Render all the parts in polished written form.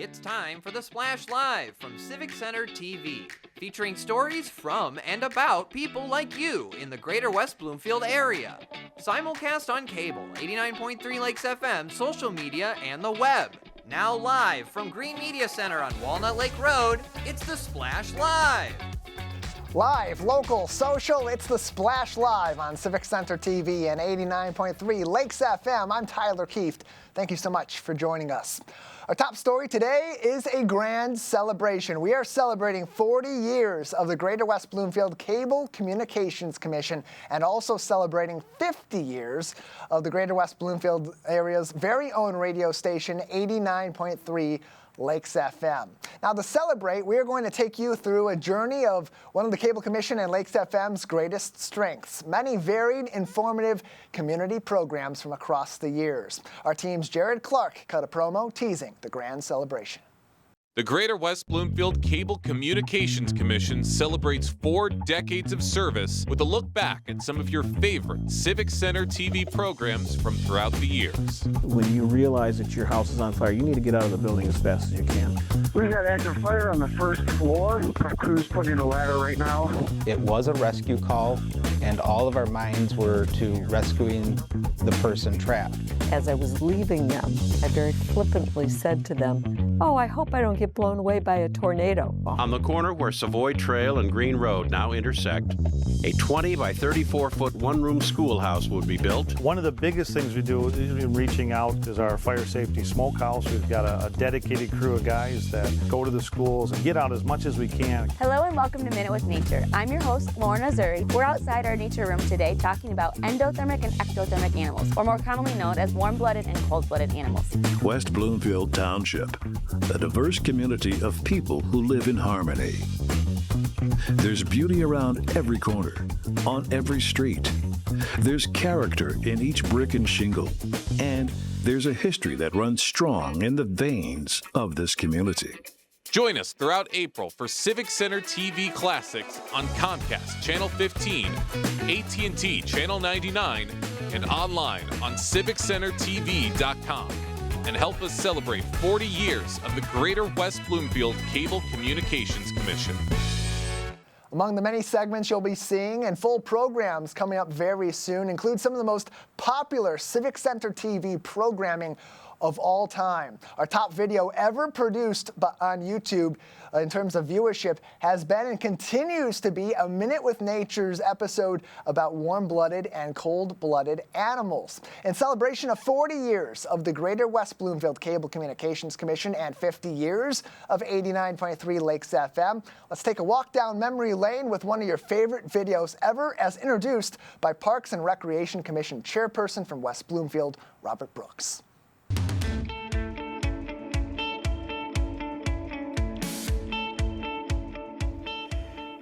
It's time for the Splash Live from Civic Center TV, featuring stories from and about people like you in the greater West Bloomfield area. Simulcast on cable, 89.3 Lakes FM, social media, and the web. Now live from Green Media Center on Walnut Lake Road, it's the Splash Live. Live, local, social, it's the Splash Live on Civic Center TV and 89.3 Lakes FM. I'm Tyler Kieft. Thank you so much for joining us. Our top story today is a grand celebration. We are celebrating 40 years of the Greater West Bloomfield Cable Communications Commission and also celebrating 50 years of the Greater West Bloomfield area's very own radio station, 89.3 Lakes FM. Now, to celebrate, we are going to take you through a journey of one of the Cable Commission and Lakes FM's greatest strengths, many varied, informative community programs from across the years. Our team's Jared Clark cut a promo teasing the grand celebration. The Greater West Bloomfield Cable Communications Commission celebrates 4 decades of service with a look back at some of your favorite Civic Center TV programs from throughout the years. When you realize that your house is on fire, you need to get out of the building as fast as you can. We've got active fire on the first floor. Our crew's putting in a ladder right now. It was a rescue call, and all of our minds were to rescuing the person trapped. As I was leaving them, I very flippantly said to them, "Oh, I hope I don't get blown away by a tornado." On the corner where Savoy Trail and Green Road now intersect, a 20 by 34-foot one-room schoolhouse would be built. One of the biggest things we do in reaching out is our fire safety smokehouse. We've got a dedicated crew of guys that go to the schools and get out as much as we can. Hello and welcome to Minute with Nature. I'm your host, Lauren Azuri. We're outside our nature room today talking about endothermic and ectothermic animals, or more commonly known as warm-blooded and cold-blooded animals. West Bloomfield Township, a diverse community of people who live in harmony. There's beauty around every corner, on every street. There's character in each brick and shingle, and there's a history that runs strong in the veins of this community. Join us throughout April for Civic Center TV Classics on Comcast Channel 15, AT&T Channel 99, and online on civiccentertv.com. And help us celebrate 40 years of the Greater West Bloomfield Cable Communications Commission. Among the many segments you'll be seeing and full programs coming up very soon include some of the most popular Civic Center TV programming of all time. Our top video ever produced on YouTube in terms of viewership has been and continues to be a Minute with Nature's episode about warm-blooded and cold-blooded animals. In celebration of 40 years of the Greater West Bloomfield Cable Communications Commission and 50 years of 89.3 Lakes FM, let's take a walk down memory lane with one of your favorite videos ever as introduced by Parks and Recreation Commission Chairperson from West Bloomfield, Robert Brooks.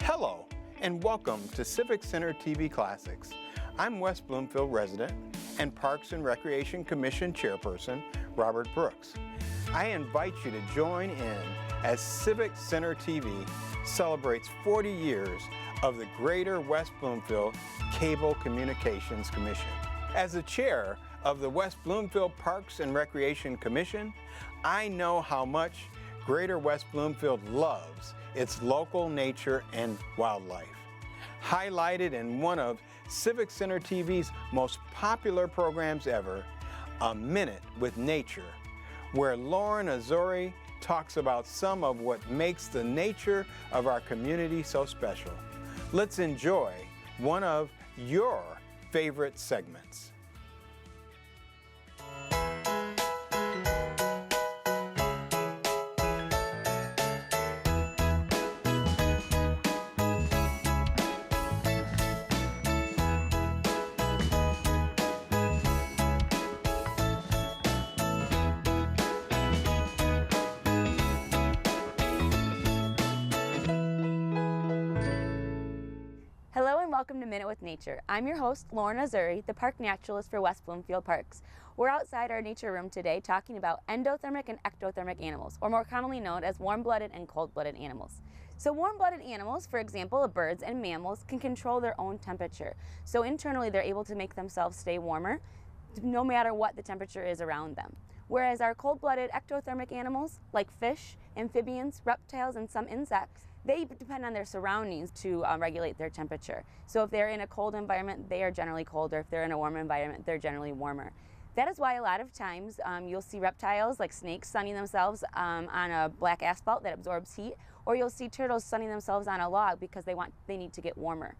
Hello, and welcome to Civic Center TV Classics. I'm West Bloomfield resident and Parks and Recreation Commission Chairperson, Robert Brooks. I invite you to join in as Civic Center TV celebrates 40 years of the Greater West Bloomfield Cable Communications Commission. As the chair of the West Bloomfield Parks and Recreation Commission, I know how much Greater West Bloomfield loves its local nature and wildlife. Highlighted in one of Civic Center TV's most popular programs ever, A Minute with Nature, where Lauren Azuri talks about some of what makes the nature of our community so special. Let's enjoy one of your favorite segments. Hello and welcome to Minute with Nature. I'm your host, Lauren Azuri, the park naturalist for West Bloomfield Parks. We're outside our nature room today talking about endothermic and ectothermic animals, or more commonly known as warm-blooded and cold-blooded animals. So warm-blooded animals, for example, birds and mammals, can control their own temperature. So internally, they're able to make themselves stay warmer no matter what the temperature is around them. Whereas our cold-blooded ectothermic animals, like fish, amphibians, reptiles, and some insects, they depend on their surroundings to regulate their temperature. So if they're in a cold environment, they are generally colder. If they're in a warm environment, they're generally warmer. That is why a lot of times you'll see reptiles like snakes sunning themselves on a black asphalt that absorbs heat, or you'll see turtles sunning themselves on a log because they need to get warmer.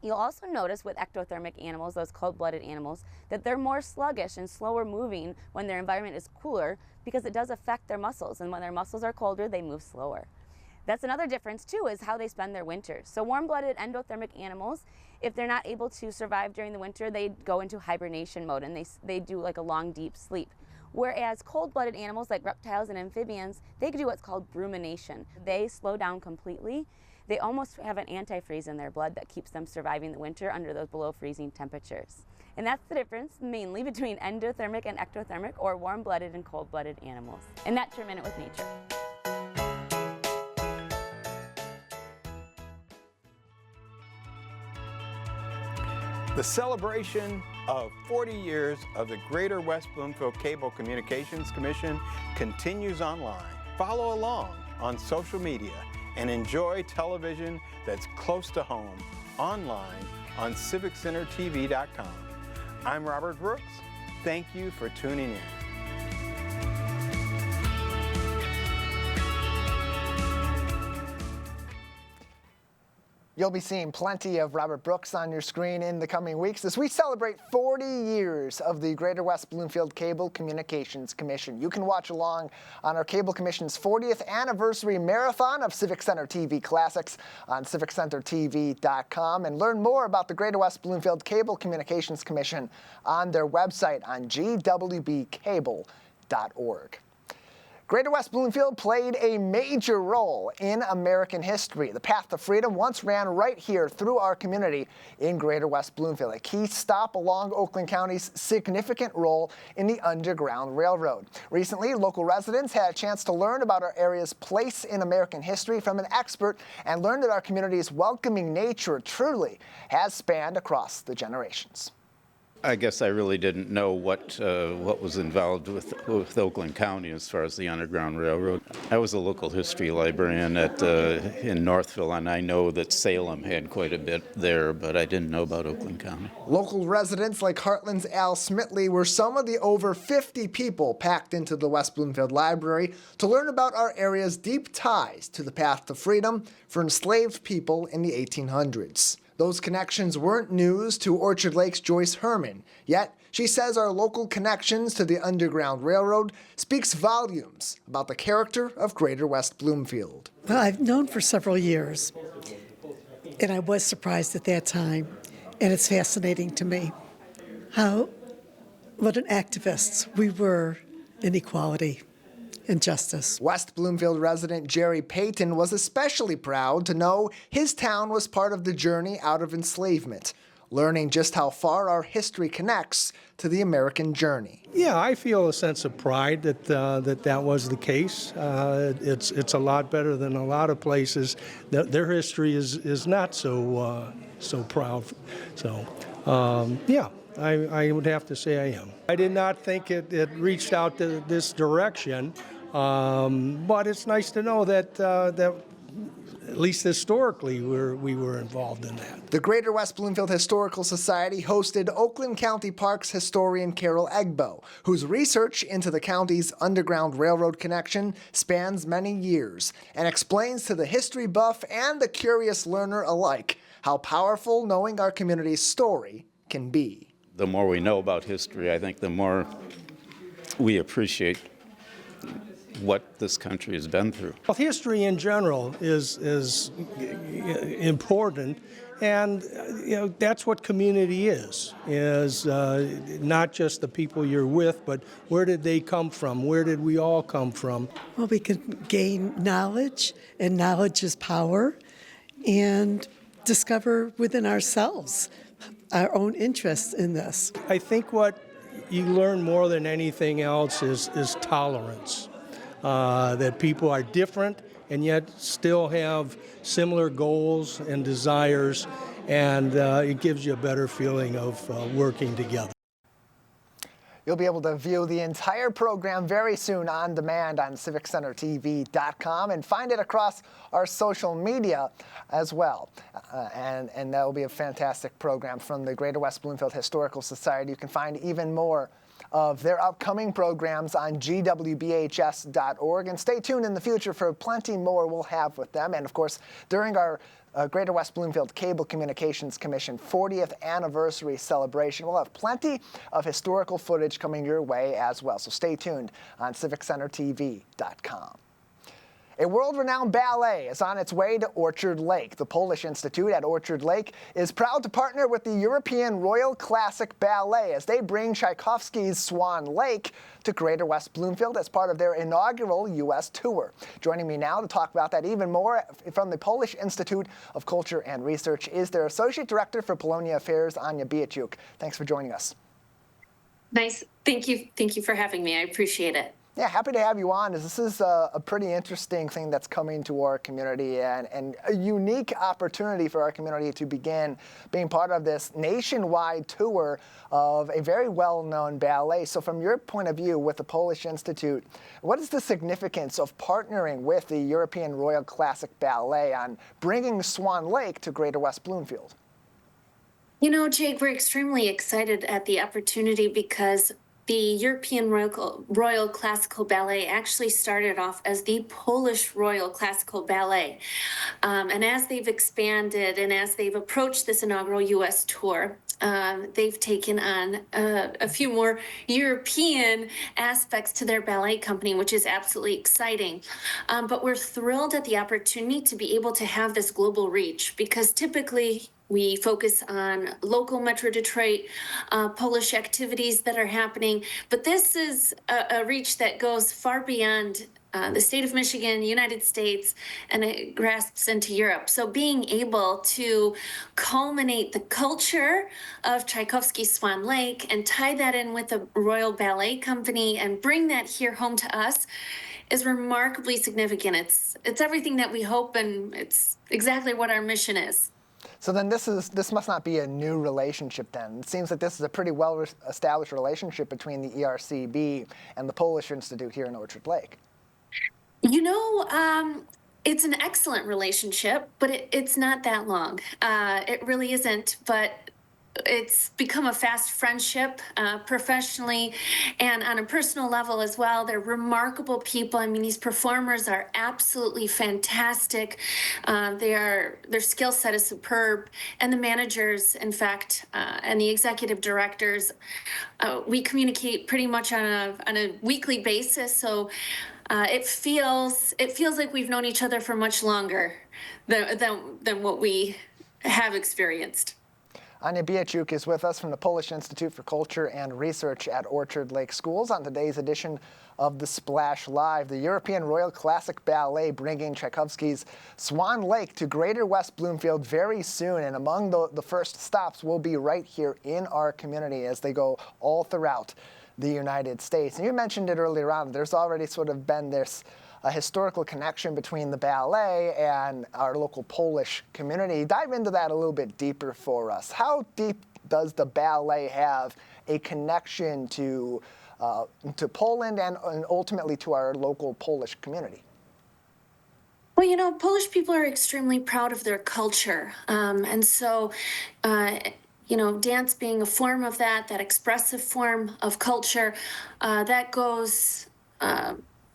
You'll also notice with ectothermic animals, those cold-blooded animals, that they're more sluggish and slower moving when their environment is cooler because it does affect their muscles, and when their muscles are colder, they move slower. That's another difference too, is how they spend their winters. So warm-blooded endothermic animals, if they're not able to survive during the winter, they go into hibernation mode and they do like a long, deep sleep. Whereas cold-blooded animals like reptiles and amphibians, they do what's called brumination. They slow down completely. They almost have an antifreeze in their blood that keeps them surviving the winter under those below freezing temperatures. And that's the difference mainly between endothermic and ectothermic, or warm-blooded and cold-blooded animals. And that's your Minute with Nature. The celebration of 40 years of the Greater West Bloomfield Cable Communications Commission continues online. Follow along on social media and enjoy television that's close to home online on civiccentertv.com. I'm Robert Brooks. Thank you for tuning in. You'll be seeing plenty of Robert Brooks on your screen in the coming weeks as we celebrate 40 years of the Greater West Bloomfield Cable Communications Commission. You can watch along on our Cable Commission's 40th anniversary marathon of Civic Center TV Classics on civiccentertv.com and learn more about the Greater West Bloomfield Cable Communications Commission on their website on gwbcable.org. Greater West Bloomfield played a major role in American history. The path to freedom once ran right here through our community in Greater West Bloomfield, a key stop along Oakland County's significant role in the Underground Railroad. Recently, local residents had a chance to learn about our area's place in American history from an expert and learned that our community's welcoming nature truly has spanned across the generations. I guess I really didn't know what was involved with Oakland County as far as the Underground Railroad. I was a local history librarian in Northville, and I know that Salem had quite a bit there, but I didn't know about Oakland County. Local residents like Heartland's Al Smitley were some of the over 50 people packed into the West Bloomfield Library to learn about our area's deep ties to the path to freedom for enslaved people in the 1800s. Those connections weren't news to Orchard Lake's Joyce Herman, yet she says our local connections to the Underground Railroad speaks volumes about the character of Greater West Bloomfield. Well, I've known for several years, and I was surprised at that time, and it's fascinating to me what an activists we were in equality and justice. West Bloomfield resident Jerry Payton was especially proud to know his town was part of the journey out of enslavement, learning just how far our history connects to the American journey. Yeah, I feel a sense of pride that was the case. It's a lot better than a lot of places. Their history is not so proud. So, yeah. I would have to say I am. I did not think it reached out to this direction, but it's nice to know that at least historically we were involved in that. The Greater West Bloomfield Historical Society hosted Oakland County Parks historian Carol Egbo, whose research into the county's Underground Railroad connection spans many years and explains to the history buff and the curious learner alike how powerful knowing our community's story can be. The more we know about history, I think the more we appreciate what this country has been through. Well, history in general is important, and that's what community is not just the people you're with, but where did they come from? Where did we all come from? Well, we can gain knowledge, and knowledge is power, and discover within ourselves our own interests in this. I think what you learn more than anything else is tolerance, that people are different and yet still have similar goals and desires, and it gives you a better feeling of working together. You'll be able to view the entire program very soon on demand on civiccentertv.com and find it across our social media as well. And that will be a fantastic program from the Greater West Bloomfield Historical Society. You can find even more of their upcoming programs on gwbhs.org. And stay tuned in the future for plenty more we'll have with them. And of course, during our Greater West Bloomfield Cable Communications Commission 40th anniversary celebration, we'll have plenty of historical footage coming your way as well. So stay tuned on civiccentertv.com. A world-renowned ballet is on its way to Orchard Lake. The Polish Institute at Orchard Lake is proud to partner with the European Royal Classic Ballet as they bring Tchaikovsky's Swan Lake to Greater West Bloomfield as part of their inaugural U.S. tour. Joining me now to talk about that even more from the Polish Institute of Culture and Research is their Associate Director for Polonia Affairs, Ania Biaciuk. Thanks for joining us. Nice. Thank you. Thank you for having me. I appreciate it. Yeah, happy to have you on. This is a pretty interesting thing that's coming to our community and a unique opportunity for our community to begin being part of this nationwide tour of a very well-known ballet. So from your point of view with the Polish Institute, what is the significance of partnering with the European Royal Classic Ballet on bringing Swan Lake to Greater West Bloomfield? You know, Jake, we're extremely excited at the opportunity because the European Royal Classical Ballet actually started off as the Polish Royal Classical Ballet. And as they've expanded and as they've approached this inaugural U.S. tour, they've taken on a few more European aspects to their ballet company, which is absolutely exciting. But we're thrilled at the opportunity to be able to have this global reach because typically we focus on local Metro Detroit Polish activities that are happening, but this is a reach that goes far beyond the state of Michigan, United States, and it grasps into Europe. So being able to culminate the culture of Tchaikovsky's Swan Lake and tie that in with the Royal Ballet Company and bring that here home to us is remarkably significant. It's everything that we hope, and it's exactly what our mission is. So then this must not be a new relationship then. It seems like this is a pretty well-established relationship between the ERCB and the Polish Institute here in Orchard Lake. You know, it's an excellent relationship, but it's not that long. It really isn't, but it's become a fast friendship professionally and on a personal level as well. They're remarkable people. I mean, these performers are absolutely fantastic. Their skill set is superb. And the managers, in fact, and the executive directors, we communicate pretty much on a weekly basis. So it feels like we've known each other for much longer than what we have experienced. Ania Biaciuk is with us from the Polish Institute for Culture and Research at Orchard Lake Schools on today's edition of the Splash Live. The European Royal Classic Ballet bringing Tchaikovsky's Swan Lake to Greater West Bloomfield very soon. And among the first stops will be right here in our community as they go all throughout the United States. And you mentioned it earlier on, there's already sort of been this historical connection between the ballet and our local Polish community. Dive into that a little bit deeper for us. How deep does the ballet have a connection to Poland and ultimately to our local Polish community? Well, you know, Polish people are extremely proud of their culture. And so, you know, dance being a form of that expressive form of culture, that goes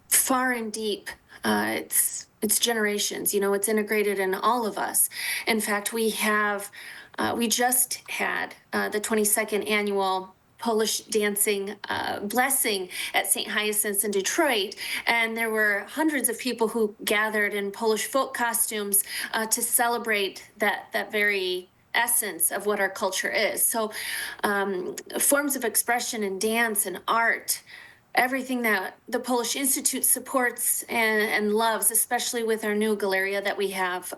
far and deep. It's generations, you know, it's integrated in all of us. In fact, we just had the 22nd annual Polish dancing blessing at St. Hyacinth's in Detroit, and there were hundreds of people who gathered in Polish folk costumes to celebrate that very essence of what our culture is. So forms of expression in dance and art, everything that the Polish Institute supports and loves, especially with our new Galleria that we have,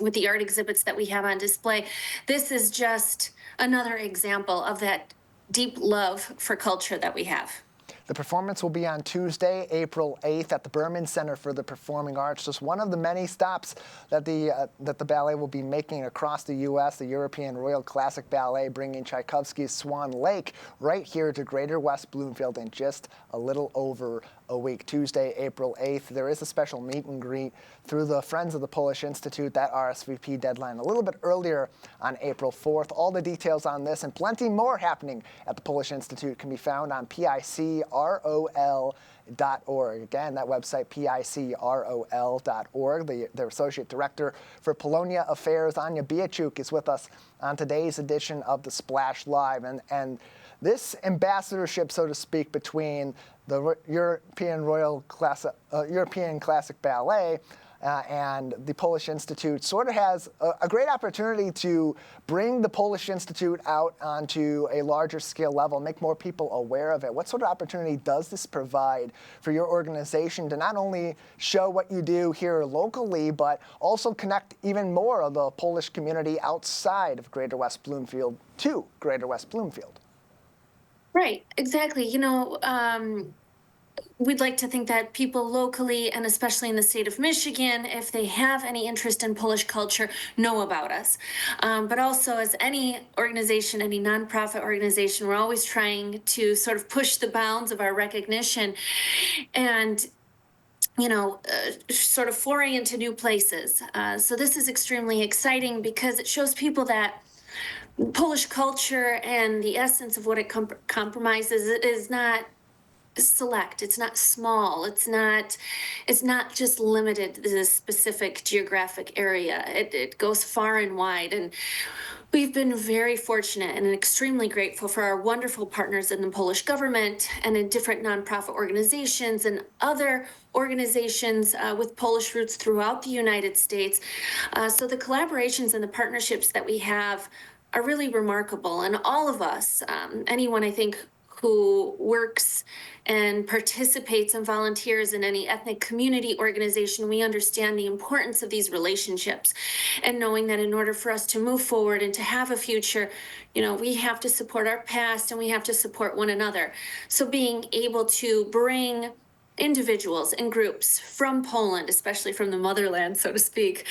with the art exhibits that we have on display. This is just another example of that deep love for culture that we have. The performance will be on Tuesday, April 8th at the Berman Center for the Performing Arts, just one of the many stops that the ballet will be making across the U.S., the European Royal Classic Ballet bringing Tchaikovsky's Swan Lake right here to Greater West Bloomfield in just a little over a week. Tuesday, April 8th, there is a special meet and greet through the Friends of the Polish Institute. That RSVP deadline a little bit earlier on April 4th. All the details on this and plenty more happening at the Polish Institute can be found on PICROL.org. Again, that website, PICROL.org. Their Associate Director for Polonia Affairs, Anya Biachuk, is with us on today's edition of the Splash Live. And this ambassadorship, so to speak, between the European Classic Ballet and the Polish Institute sort of has a great opportunity to bring the Polish Institute out onto a larger scale level, make more people aware of it. What sort of opportunity does this provide for your organization to not only show what you do here locally, but also connect even more of the Polish community outside of Greater West Bloomfield to Greater West Bloomfield? Right, exactly. We'd like to think that people locally, and especially in the state of Michigan, if they have any interest in Polish culture, know about us. But also, as any organization, any nonprofit organization, we're always trying to sort of push the bounds of our recognition and sort of foray into new places. So this is extremely exciting because it shows people that Polish culture and the essence of what it compromises is not select, it's not small, it's not just limited to this specific geographic area. It goes far and wide, and we've been very fortunate and extremely grateful for our wonderful partners in the Polish government and in different nonprofit organizations and other organizations with Polish roots throughout the United States. So the collaborations and the partnerships that we have are really remarkable, and all of us, anyone I think who works and participates and volunteers in any ethnic community organization, we understand the importance of these relationships and knowing that in order for us to move forward and to have a future, we have to support our past and we have to support one another. So being able to bring individuals and groups from Poland, especially from the motherland, so to speak,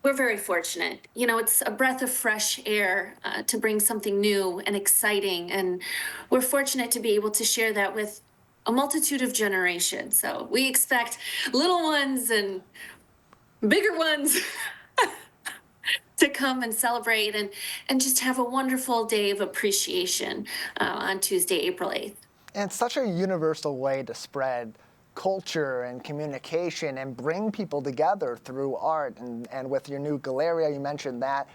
we're very fortunate. It's a breath of fresh air to bring something new and exciting. And we're fortunate to be able to share that with a multitude of generations. So we expect little ones and bigger ones to come and celebrate and just have a wonderful day of appreciation on Tuesday, April 8th. And it's such a universal way to spread culture and communication and bring people together through art. And with your new Galleria, you mentioned that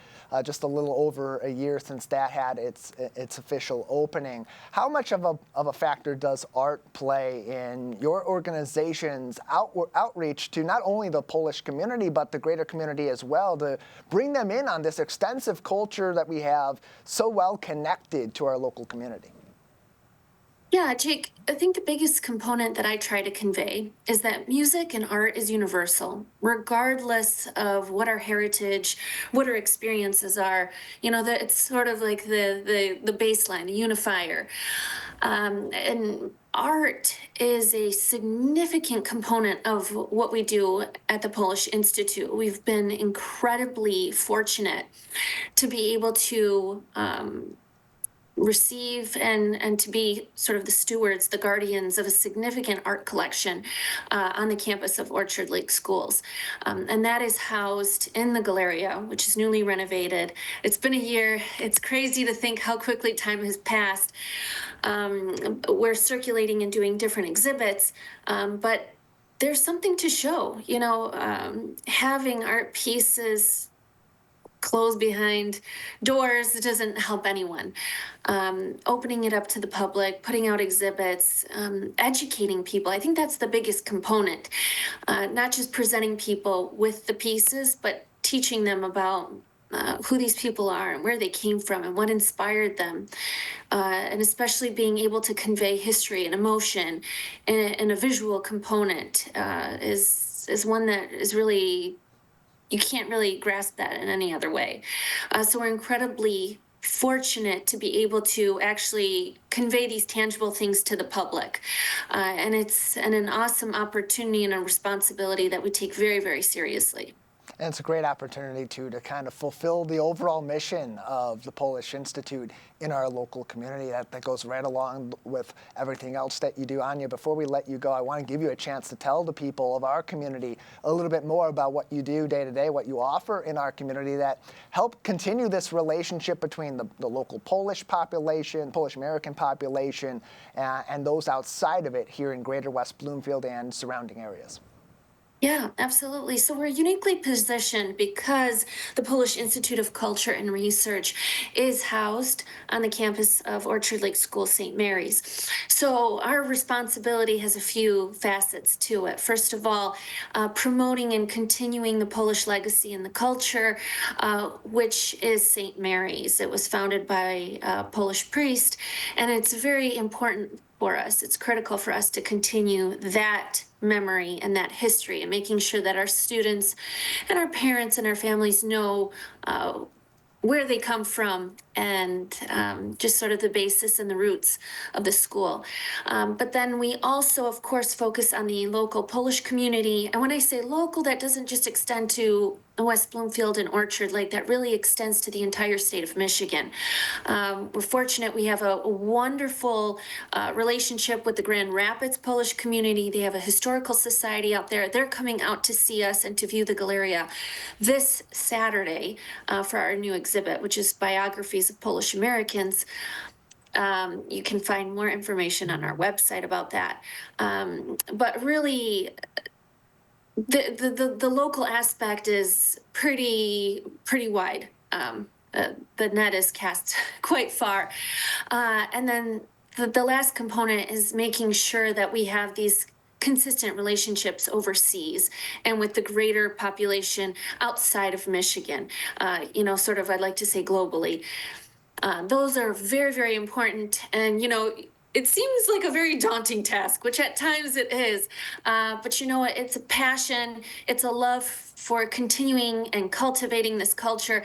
just a little over a year since that had its official opening. How much of a factor does art play in your organization's outreach to not only the Polish community, but the greater community as well, to bring them in on this extensive culture that we have so well connected to our local community? Yeah, Jake, I think the biggest component that I try to convey is that music and art is universal, regardless of what our heritage, what our experiences are. That it's sort of like the baseline, the unifier. And art is a significant component of what we do at the Polish Institute. We've been incredibly fortunate to be able to receive and to be sort of the stewards, the guardians of a significant art collection on the campus of Orchard Lake Schools. And that is housed in the Galleria, which is newly renovated. It's been a year. It's crazy to think how quickly time has passed. We're circulating and doing different exhibits, but there's something to show, having art pieces closed behind doors doesn't help anyone. Opening it up to the public, putting out exhibits, educating people, I think that's the biggest component. Not just presenting people with the pieces, but teaching them about who these people are and where they came from and what inspired them. And especially being able to convey history and emotion and a visual component is one that is really, you can't really grasp that in any other way. So we're incredibly fortunate to be able to actually convey these tangible things to the public. And it's an awesome opportunity and a responsibility that we take very, very seriously. And it's a great opportunity, too, to kind of fulfill the overall mission of the Polish Institute in our local community. That goes right along with everything else that you do. Anya, before we let you go, I want to give you a chance to tell the people of our community a little bit more about what you do day to day, what you offer in our community that help continue this relationship between the local Polish population, Polish American population, and those outside of it here in Greater West Bloomfield and surrounding areas. Yeah, absolutely. So we're uniquely positioned because the Polish Institute of Culture and Research is housed on the campus of Orchard Lake School, St. Mary's. So our responsibility has a few facets to it. First of all, promoting and continuing the Polish legacy and the culture, which is St. Mary's. It was founded by a Polish priest, and it's very important for us. It's critical for us to continue that memory and that history, and making sure that our students and our parents and our families know where they come from and just sort of the basis and the roots of the school. But then we also, of course, focus on the local Polish community. And when I say local, that doesn't just extend to West Bloomfield and Orchard Lake. That really extends to the entire state of Michigan. We're fortunate we have a wonderful relationship with the Grand Rapids Polish community. They have a historical society out there. They're coming out to see us and to view the Galeria this Saturday for our new exhibit, which is biographies of Polish Americans. You can find more information on our website about that. But really, the local aspect is pretty wide. The net is cast quite far. And then the last component is making sure that we have these consistent relationships overseas and with the greater population outside of Michigan, sort of, I'd like to say globally. Those are very, very important. And, it seems like a very daunting task, which at times it is. But you know what? It's a passion. It's a love for continuing and cultivating this culture.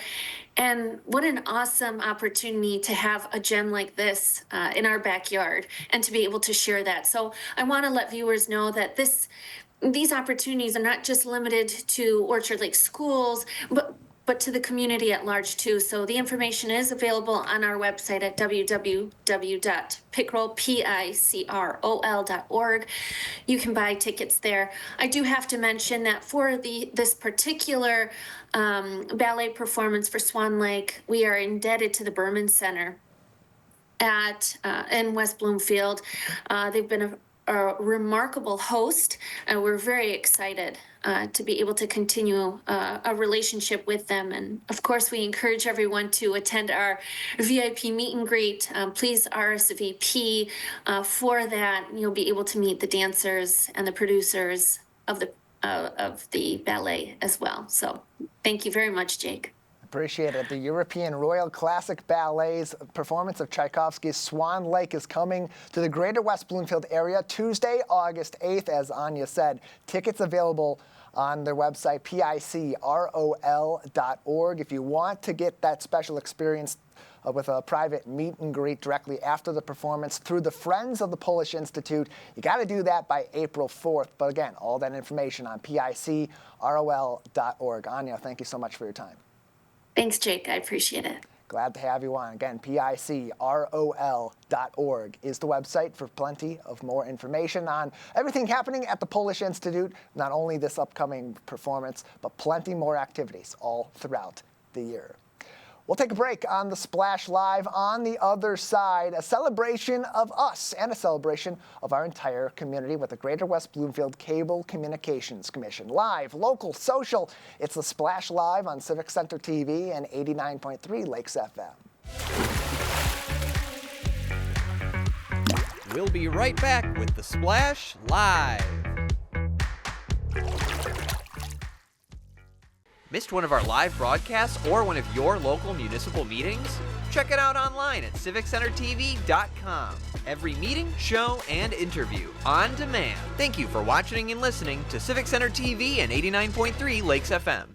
And what an awesome opportunity to have a gem like this in our backyard and to be able to share that. So I want to let viewers know that these opportunities are not just limited to Orchard Lake schools, but to the community at large too. So the information is available on our website at www.picrol.org. You can buy tickets there. I do have to mention that for this particular ballet performance for Swan Lake, we are indebted to the Berman Center in West Bloomfield. They've been a remarkable host, and we're very excited to be able to continue a relationship with them. And of course, we encourage everyone to attend our VIP meet and greet. Please RSVP for that. You'll be able to meet the dancers and the producers of the ballet as well. So thank you very much, Jake. Appreciate it. The European Royal Classic Ballet's performance of Tchaikovsky's Swan Lake is coming to the Greater West Bloomfield area Tuesday, August 8th, as Anya said. Tickets available on their website, picrol.org. If you want to get that special experience with a private meet and greet directly after the performance through the Friends of the Polish Institute, you got to do that by April 4th. But again, all that information on picrol.org. Anya, thank you so much for your time. Thanks, Jake. I appreciate it. Glad to have you on. Again, picrol.org is the website for plenty of more information on everything happening at the Polish Institute, not only this upcoming performance, but plenty more activities all throughout the year. We'll take a break on the Splash Live. On the other side, a celebration of us and a celebration of our entire community with the Greater West Bloomfield Cable Communications Commission. Live, local, social. It's the Splash Live on Civic Center TV and 89.3 Lakes FM. We'll be right back with the Splash Live. Missed one of our live broadcasts or one of your local municipal meetings? Check it out online at civiccentertv.com. Every meeting, show, and interview on demand. Thank you for watching and listening to Civic Center TV and 89.3 Lakes FM.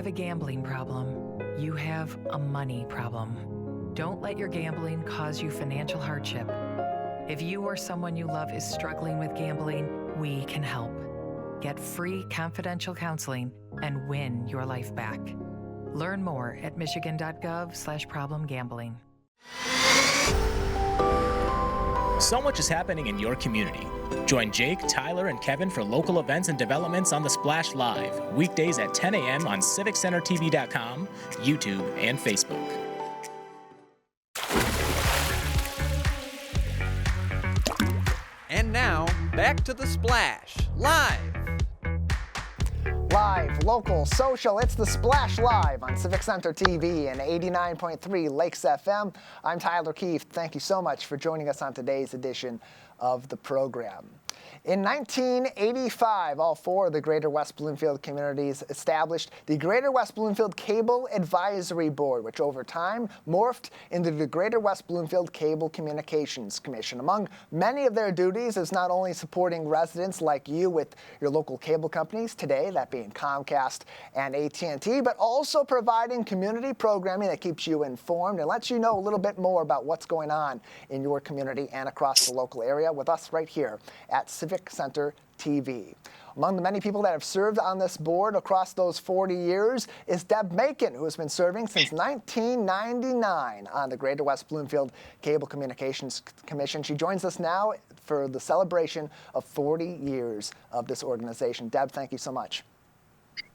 have a gambling problem, you have a money problem. Don't let your gambling cause you financial hardship. If you or someone you love is struggling with gambling, we can help. Get free confidential counseling and win your life back. Learn more at michigan.gov/problemgambling. So much is happening in your community. Join Jake, Tyler, and Kevin for local events and developments on The Splash Live, weekdays at 10 a.m. on CivicCenterTV.com, YouTube, and Facebook. And now, back to The Splash, live. Live, local, social, it's The Splash Live on Civic Center TV and 89.3 Lakes FM. I'm Tyler Keefe. Thank you so much for joining us on today's edition of the program. In 1985, all four of the Greater West Bloomfield communities established the Greater West Bloomfield Cable Advisory Board, which over time morphed into the Greater West Bloomfield Cable Communications Commission. Among many of their duties is not only supporting residents like you with your local cable companies today, that being Comcast and AT&T, but also providing community programming that keeps you informed and lets you know a little bit more about what's going on in your community and across the local area with us right here at Civic Center TV. Among the many people that have served on this board across those 40 years is Deb Macon, who has been serving since 1999 on the Greater West Bloomfield Cable Communications Commission. She joins us now for the celebration of 40 years of this organization. Deb, thank you so much.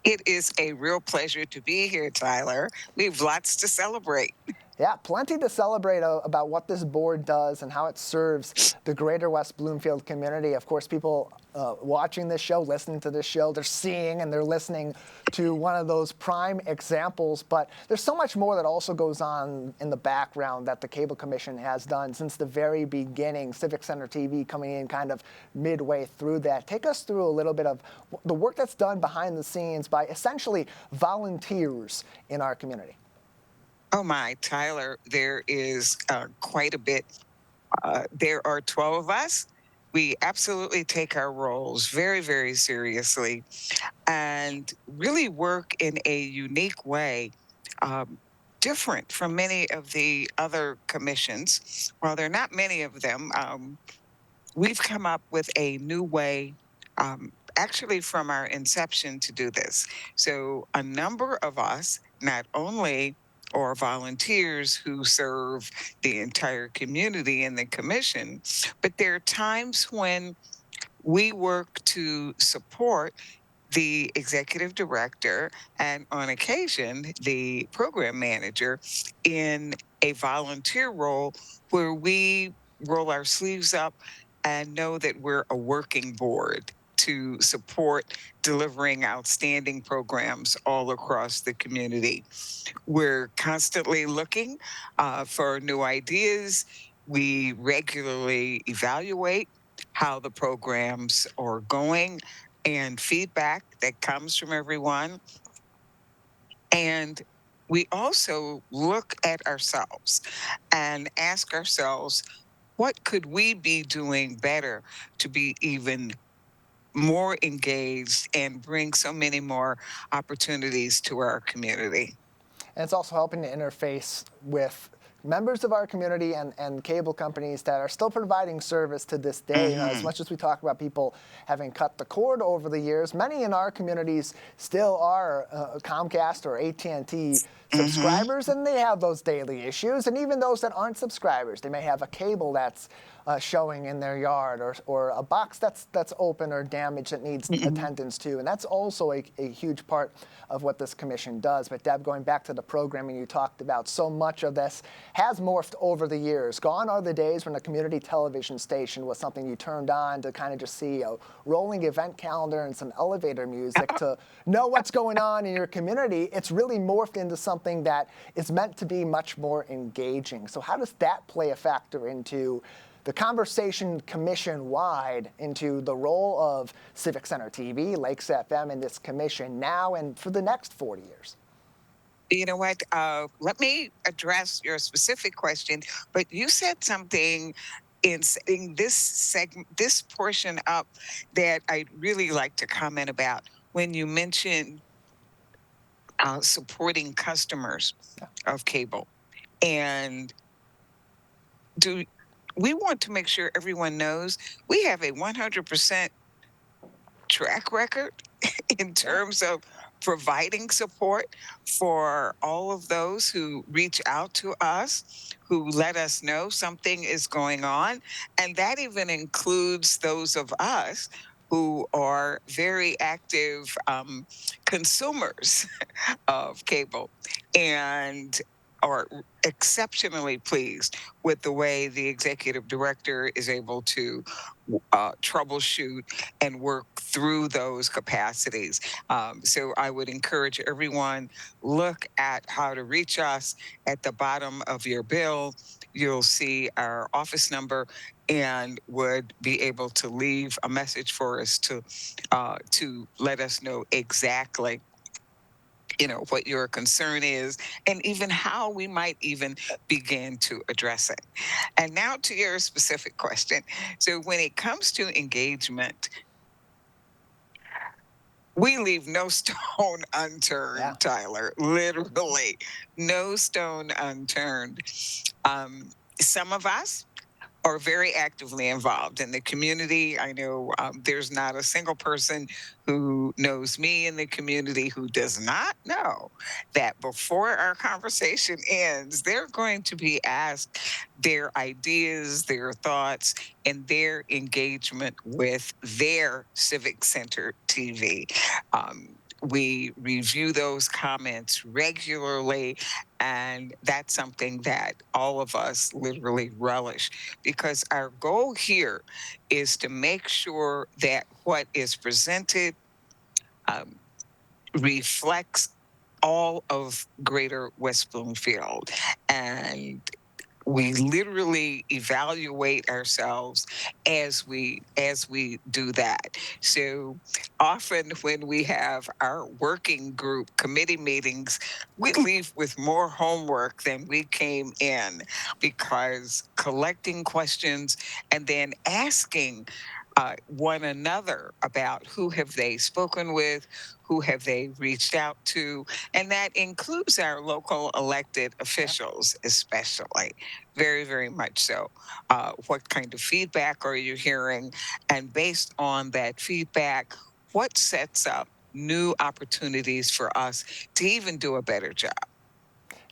It is a real pleasure to be here, Tyler. We have lots to celebrate. Yeah, plenty to celebrate about what this board does and how it serves the Greater West Bloomfield community. Of course, people watching this show, listening to this show, they're seeing and they're listening to one of those prime examples. But there's so much more that also goes on in the background that the Cable Commission has done since the very beginning. Civic Center TV coming in kind of midway through that. Take us through a little bit of the work that's done behind the scenes by essentially volunteers in our community. Oh my, Tyler, there is quite a bit. There are 12 of us. We absolutely take our roles very, very seriously and really work in a unique way, different from many of the other commissions. While there are not many of them, we've come up with a new way, actually from our inception, to do this. So a number of us, not only or volunteers who serve the entire community in the commission, but there are times when we work to support the executive director and on occasion the program manager in a volunteer role where we roll our sleeves up and know that we're a working board to support delivering outstanding programs all across the community. We're constantly looking for new ideas. We regularly evaluate how the programs are going and feedback that comes from everyone. And we also look at ourselves and ask ourselves, what could we be doing better to be even more engaged and bring so many more opportunities to our community? And it's also helping to interface with members of our community and cable companies that are still providing service to this day. As much as we talk about people having cut the cord over the years, many in our communities still are Comcast or AT&T subscribers, and they have those daily issues. And even those that aren't subscribers, they may have a cable that's showing in their yard or a box that's open or damaged that needs attendance to. And that's also a huge part of what this commission does. But Deb, going back to the programming you talked about, so much of this has morphed over the years. Gone are the days when a community television station was something you turned on to kind of just see a rolling event calendar and some elevator music to know what's going on in your community. It's really morphed into something that is meant to be much more engaging. So how does that play a factor into the conversation commission-wide, into the role of Civic Center TV, Lakes FM, and this commission now and for the next 40 years? You know what? Let me address your specific question, but you said something in setting this portion up that I'd really like to comment about when you mentioned supporting customers of cable. And we want to make sure everyone knows we have a 100% track record in terms of providing support for all of those who reach out to us, who let us know something is going on. And that even includes those of us who are very active consumers of cable and are exceptionally pleased with the way the executive director is able to troubleshoot and work through those capacities. So I would encourage everyone, look at how to reach us. At the bottom of your bill, you'll see our office number and would be able to leave a message for us to let us know exactly what your concern is and even how we might even begin to address it. And now to your specific question. So when it comes to engagement, we leave no stone unturned, Tyler, literally no stone unturned. Some of us are very actively involved in the community. I know there's not a single person who knows me in the community who does not know that before our conversation ends, they're going to be asked their ideas, their thoughts, and their engagement with their Civic Center TV. We review those comments regularly, and that's something that all of us literally relish, because our goal here is to make sure that what is presented reflects all of Greater West Bloomfield. And we literally evaluate ourselves as we do that. So often when we have our working group committee meetings, we leave with more homework than we came in, because collecting questions and then asking one another about who have they spoken with, who have they reached out to, and that includes our local elected officials especially, very, very much so. What kind of feedback are you hearing? And based on that feedback, what sets up new opportunities for us to even do a better job?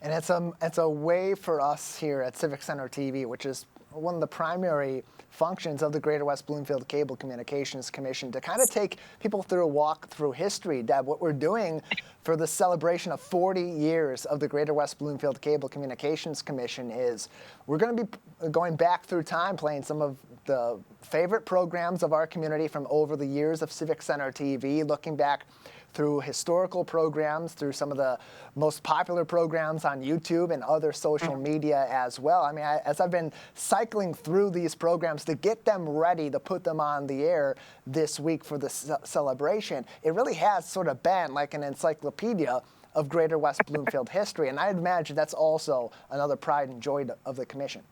And it's a way for us here at Civic Center TV, which is one of the primary functions of the Greater West Bloomfield Cable Communications Commission, to kind of take people through a walk through history. Deb, what we're doing for the celebration of 40 years of the Greater West Bloomfield Cable Communications Commission is we're going to be going back through time, playing some of the favorite programs of our community from over the years of Civic Center TV, looking back through historical programs, through some of the most popular programs on YouTube and other social media as well. I mean, as I've been cycling through these programs to get them ready to put them on the air this week for the celebration, it really has sort of been like an encyclopedia of Greater West Bloomfield history. And I'd imagine that's also another pride and joy of the commission.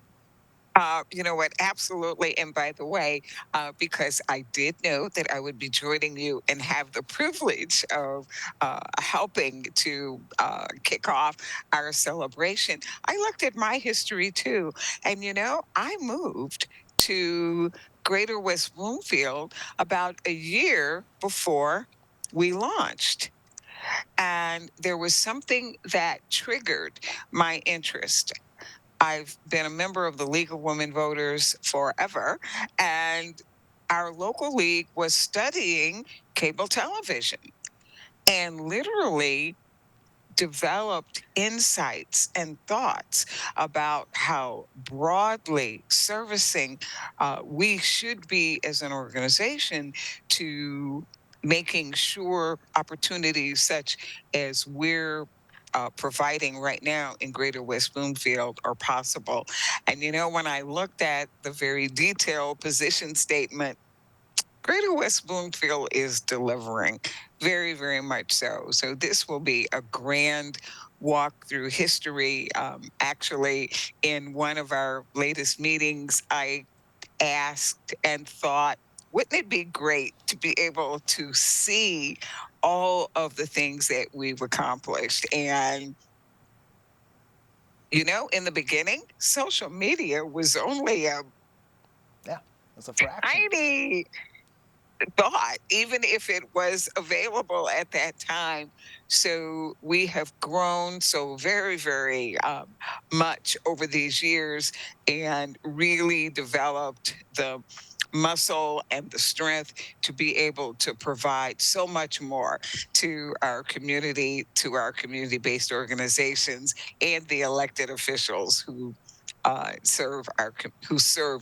You know what? Absolutely. And by the way, because I did know that I would be joining you and have the privilege of helping to kick off our celebration, I looked at my history too. And, I moved to Greater West Bloomfield about a year before we launched. And there was something that triggered my interest. I've been a member of the League of Women Voters forever, and our local league was studying cable television and literally developed insights and thoughts about how broadly servicing we should be as an organization to making sure opportunities such as we're providing right now in Greater West Bloomfield are possible. And when I looked at the very detailed position statement, Greater West Bloomfield is delivering, very, very much so. So this will be a grand walk through history. Actually, in one of our latest meetings, I asked and thought, wouldn't it be great to be able to see all of the things that we've accomplished. And, you know, in the beginning, social media was only a It's a fraction. tiny thought, even if it was available at that time. So we have grown so very, very much over these years and really developed the muscle and the strength to be able to provide so much more to our community-based organizations and the elected officials who serve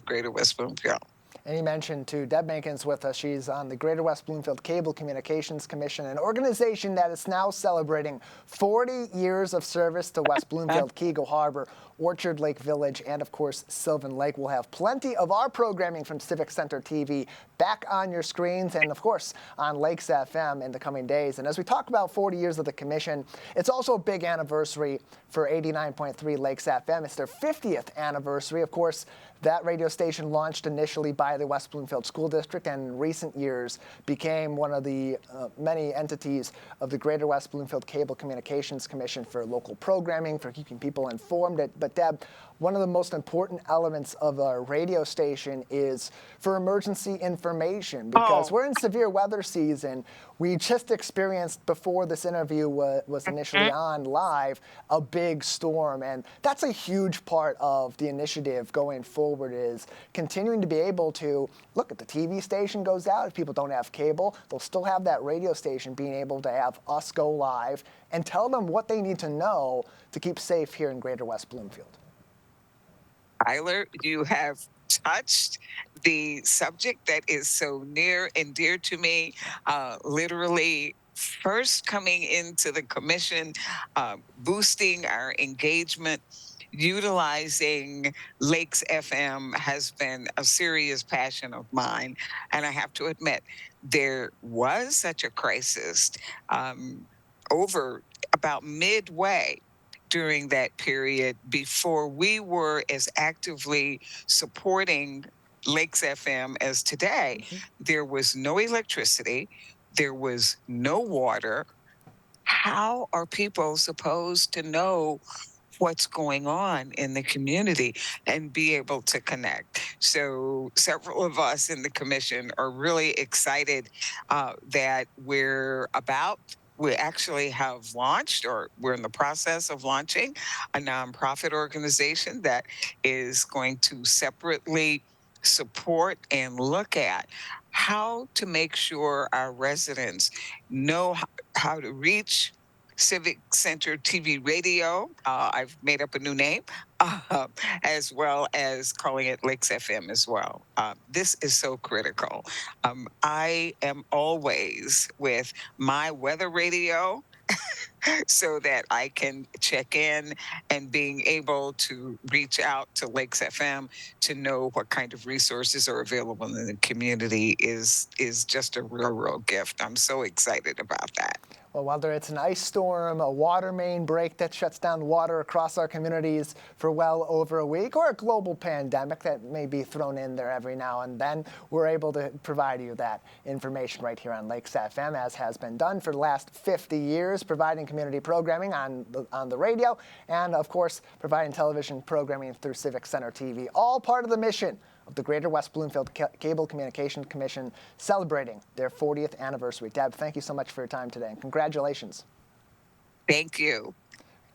Greater West Bloomfield. And you mentioned, too, Deb Makin's with us. She's on the Greater West Bloomfield Cable Communications Commission, an organization that is now celebrating 40 years of service to West Bloomfield, Keego Harbor, Orchard Lake Village, and, of course, Sylvan Lake. We'll have plenty of our programming from Civic Center TV back on your screens and, of course, on Lakes FM in the coming days. And as we talk about 40 years of the commission, it's also a big anniversary for 89.3 Lakes FM. It's their 50th anniversary. Of course, that radio station launched initially by the West Bloomfield School District and in recent years became one of the many entities of the Greater West Bloomfield Cable Communications Commission for local programming, for keeping people informed. But Deb, one of the most important elements of our radio station is for emergency information, because we're in severe weather season. We just experienced, before this interview was initially on live, a big storm. And that's a huge part of the initiative going forward, is continuing to be able to look at the TV station goes out. If people don't have cable, they'll still have that radio station being able to have us go live and tell them what they need to know to keep safe here in Greater West Bloomfield. Tyler, you have touched the subject that is so near and dear to me. Literally, first coming into the commission, boosting our engagement, utilizing Lakes FM has been a serious passion of mine. And I have to admit, there was such a crisis over about midway during that period, before we were as actively supporting Lakes FM as today. There was no electricity. There was no water. How are people supposed to know what's going on in the community and be able to connect? So several of us in the commission are really excited that we actually have launched, or we're in the process of launching, a nonprofit organization that is going to separately support and look at how to make sure our residents know how to reach Civic Center TV radio. I've made up a new name, as well as calling it Lakes FM as well. This is so critical. I am always with my weather radio so that I can check in, and being able to reach out to Lakes FM to know what kind of resources are available in the community is just a real gift. I'm so excited about that. Well, whether it's an ice storm, a water main break that shuts down water across our communities for well over a week, or a global pandemic that may be thrown in there every now and then, we're able to provide you that information right here on Lakes FM, as has been done for the last 50 years, providing community programming on the radio, and of course, providing television programming through Civic Center TV, all part of the mission of the Greater West Bloomfield Cable Communication Commission, celebrating their 40th anniversary. Deb, thank you so much for your time today, and congratulations. Thank you.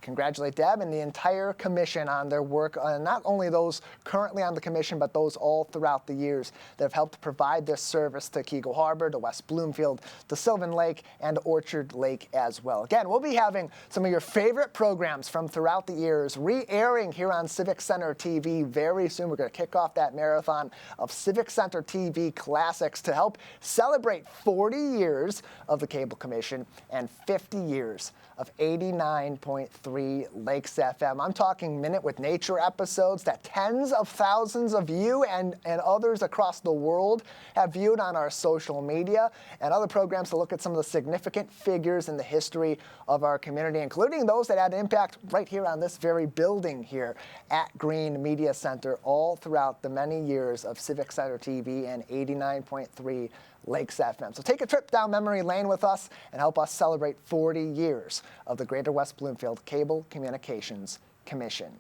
Congratulate Deb and the entire commission on their work, not only those currently on the commission, but those all throughout the years that have helped provide this service to Keego Harbor, to West Bloomfield, to Sylvan Lake, and Orchard Lake as well. Again, we'll be having some of your favorite programs from throughout the years re-airing here on Civic Center TV very soon. We're going to kick off that marathon of Civic Center TV classics to help celebrate 40 years of the Cable Commission and 50 years of 89.3 Lakes FM. I'm talking Minute with Nature episodes that tens of thousands of you and others across the world have viewed on our social media, and other programs to look at some of the significant figures in the history of our community, including those that had impact right here on this very building here at Green Media Center all throughout the many years of Civic Center TV and 89.3 Lakes FM. So take a trip down memory lane with us and help us celebrate 40 years of the Greater West Bloomfield Cable Communications Commission.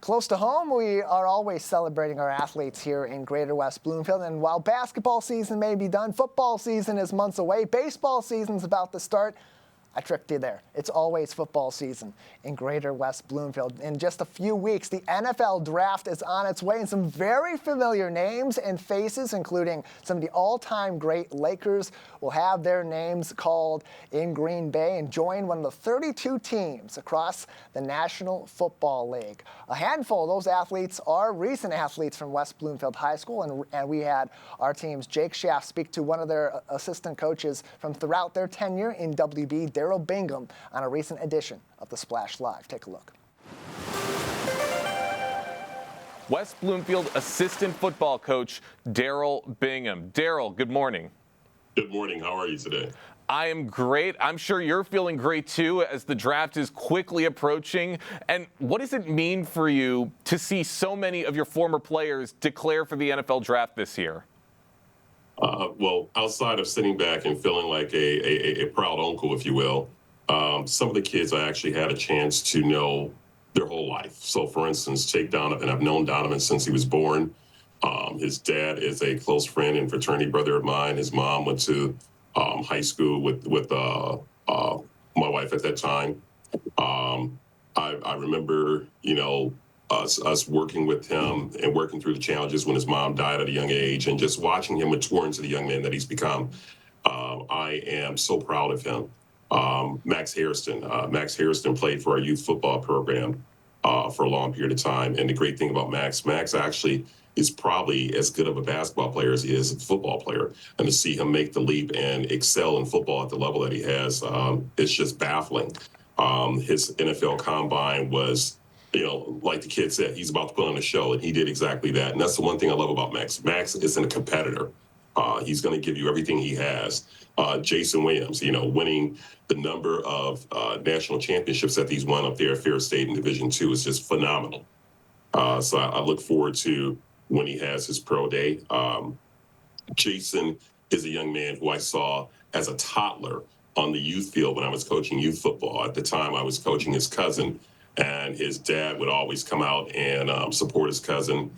Close to home, we are always celebrating our athletes here in Greater West Bloomfield. And while basketball season may be done, football season is months away, baseball season's about to start. I tricked you there. It's always football season in Greater West Bloomfield. In just a few weeks, the NFL draft is on its way, and some very familiar names and faces, including some of the all-time great Lakers, will have their names called in Green Bay and join one of the 32 teams across the National Football League. A handful of those athletes are recent athletes from West Bloomfield High School, and we had our team's Jake Schaff speak to one of their assistant coaches from throughout their tenure in WB, Daryl Bingham, on a recent edition of the Splash Live. Take a look. West Bloomfield assistant football coach Daryl Bingham. Daryl, good morning. Good morning. How are you today? I am great. I'm sure you're feeling great too as the draft is quickly approaching. And what does it mean for you to see so many of your former players declare for the NFL draft this year? Well, outside of sitting back and feeling like a proud uncle, if you will, some of the kids I actually had a chance to know their whole life. So, for instance, Jake Donovan, I've known Donovan since he was born. His dad is a close friend and fraternity brother of mine. His mom went to high school with my wife at that time. I remember, us working with him and working through the challenges when his mom died at a young age and just watching him mature into the young man that he's become. I am so proud of him. Max Hairston played for our youth football program for a long period of time. And the great thing about Max actually is probably as good of a basketball player as he is a football player. And to see him make the leap and excel in football at the level that he has, it's just baffling. His NFL combine was, like the kid said, he's about to put on a show, and he did exactly that. And that's the one thing I love about Max. Max isn't a competitor. He's going to give you everything he has. Jason Williams, winning the number of national championships that he's won up there at Fair State in Division II is just phenomenal. So I look forward to when he has his pro day. Jason is a young man who I saw as a toddler on the youth field when I was coaching youth football. At the time, I was coaching his cousin, and his dad would always come out and support his cousin.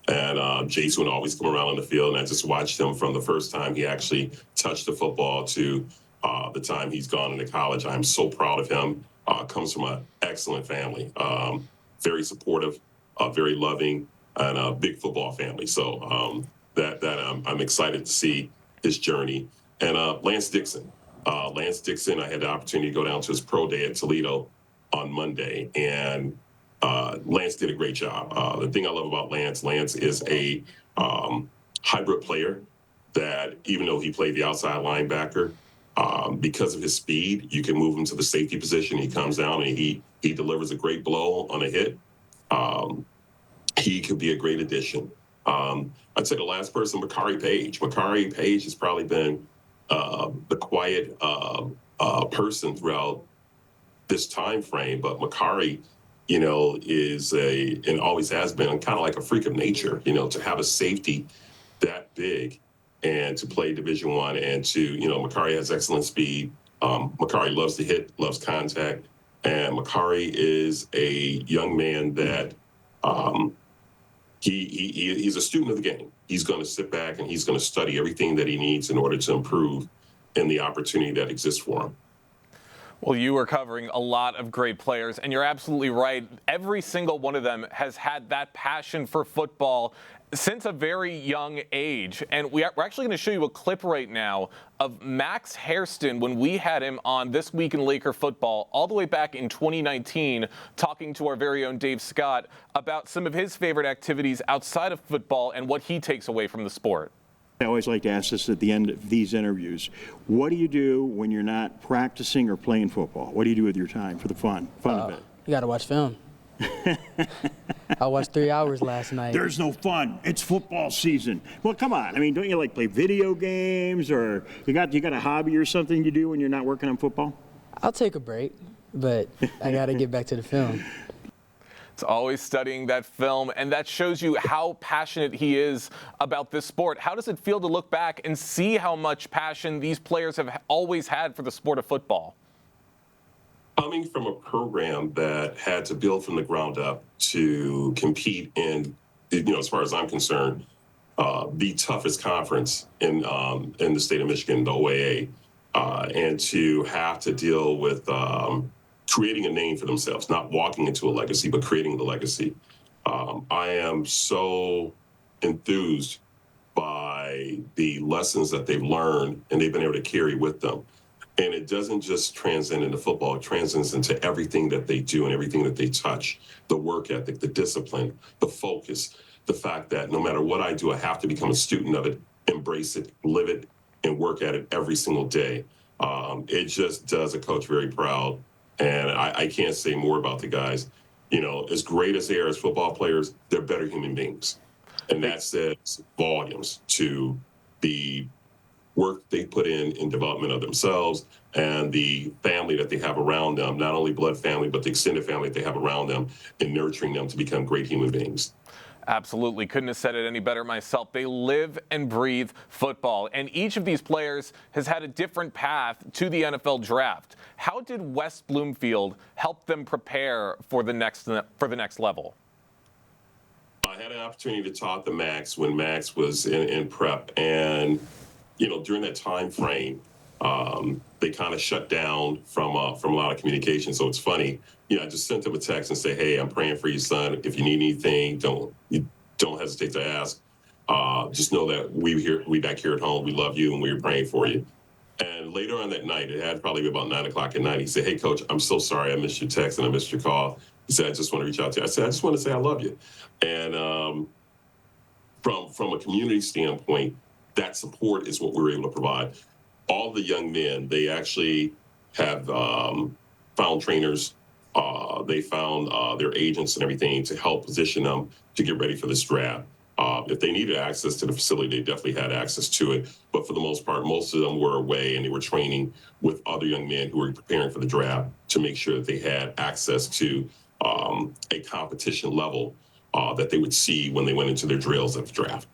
And Jason would always come around on the field, and I just watched him from the first time he actually touched the football to the time he's gone into college. I'm so proud of him. Comes from an excellent family, very supportive, very loving, and a big football family. So I'm excited to see his journey. And Lance Dixon, I had the opportunity to go down to his pro day at Toledo on Monday, and Lance did a great job. The thing I love about Lance is a hybrid player that even though he played the outside linebacker, because of his speed, you can move him to the safety position. He comes down and he delivers a great blow on a hit. He could be a great addition. I'd say the last person, Makari Page. Makari Page has probably been the quiet person throughout this time frame, but Makari, is and always has been kind of like a freak of nature, to have a safety that big and to play Division I and to, Makari has excellent speed. Makari loves to hit, loves contact. And Makari is a young man that he's a student of the game. He's going to sit back and he's going to study everything that he needs in order to improve in the opportunity that exists for him. Well, you are covering a lot of great players, and you're absolutely right. Every single one of them has had that passion for football since a very young age. And we're actually going to show you a clip right now of Max Hairston when we had him on This Week in Laker Football all the way back in 2019, talking to our very own Dave Scott about some of his favorite activities outside of football and what he takes away from the sport. I always like to ask this at the end of these interviews. What do you do when you're not practicing or playing football? What do you do with your time for the fun of it? You got to watch film. I watched 3 hours last night. There's no fun. It's football season. Well, come on. I mean, don't you like play video games, or you got a hobby or something you do when you're not working on football? I'll take a break, but I got to get back to the film. It's always studying that film, and that shows you how passionate he is about this sport. How does it feel to look back and see how much passion these players have always had for the sport of football? Coming from a program that had to build from the ground up to compete in, as far as I'm concerned, the toughest conference in the state of Michigan, the OAA, and to have to deal with creating a name for themselves, not walking into a legacy, but creating the legacy. I am so enthused by the lessons that they've learned and they've been able to carry with them. And it doesn't just transcend into football, it transcends into everything that they do and everything that they touch, the work ethic, the discipline, the focus, the fact that no matter what I do, I have to become a student of it, embrace it, live it, and work at it every single day. It just does a coach very proud. And I can't say more about the guys. As great as they are as football players, they're better human beings. And that says volumes to the work they put in development of themselves and the family that they have around them, not only blood family, but the extended family that they have around them, and nurturing them to become great human beings. Absolutely. Couldn't have said it any better myself. They live and breathe football, and each of these players has had a different path to the NFL draft. How did West Bloomfield help them prepare for the next level? I had an opportunity to talk to Max when Max was in prep, and during that time frame, they kind of shut down from a lot of communication. So it's funny. I just sent him a text and say, "Hey, I'm praying for you, son. If you need anything, don't hesitate to ask. Just know that we back here at home. We love you and we're praying for you." And later on that night, it had probably about 9 o'clock at night. He said, "Hey, Coach, I'm so sorry I missed your text and I missed your call." He said, "I just want to reach out to you." I said, "I just want to say I love you." And from a community standpoint, that support is what we were able to provide. All the young men, they actually have found trainers. They found their agents and everything to help position them to get ready for this draft. If they needed access to the facility, they definitely had access to it. But for the most part, most of them were away and they were training with other young men who were preparing for the draft to make sure that they had access to a competition level that they would see when they went into their drills at the draft.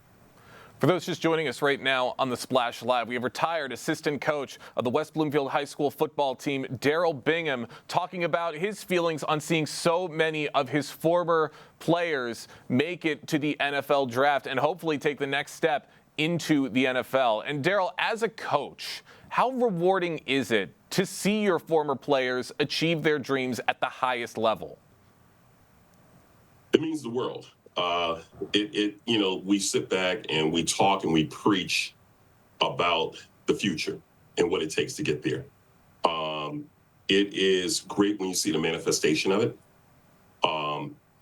For those just joining us right now on the Splash Live, we have retired assistant coach of the West Bloomfield High School football team, Daryl Bingham, talking about his feelings on seeing so many of his former players make it to the NFL draft and hopefully take the next step into the NFL. And Daryl, as a coach, how rewarding is it to see your former players achieve their dreams at the highest level? It means the world. We sit back and we talk and we preach about the future and what it takes to get there. It is great when you see the manifestation of it.